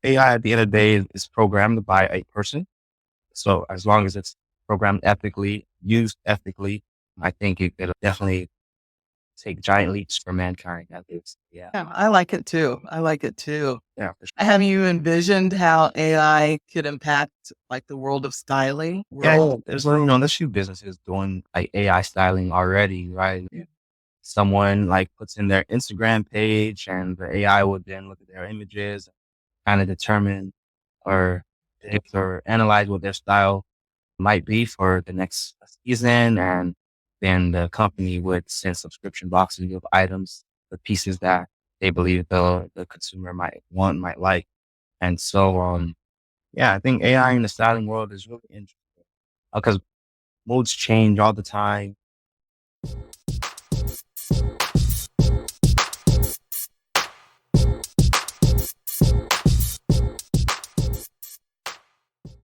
AI at the end of the day is programmed by a person. So as long as it's programmed ethically, used ethically, I think it'll definitely take giant leaps for mankind at least. Yeah. Yeah, I like it too. I like it too. Yeah, for sure. Have you envisioned how AI could impact like the world of styling? Yeah, yeah. There's a few businesses doing like AI styling already, right? Yeah. Someone like puts in their Instagram page and the AI would then look at their images, kind of determine or predict or analyze what their style might be for the next season. And then the company would send subscription boxes of items, the pieces that they believe the consumer might want, might like. And so, yeah, I think AI in the styling world is really interesting because modes change all the time.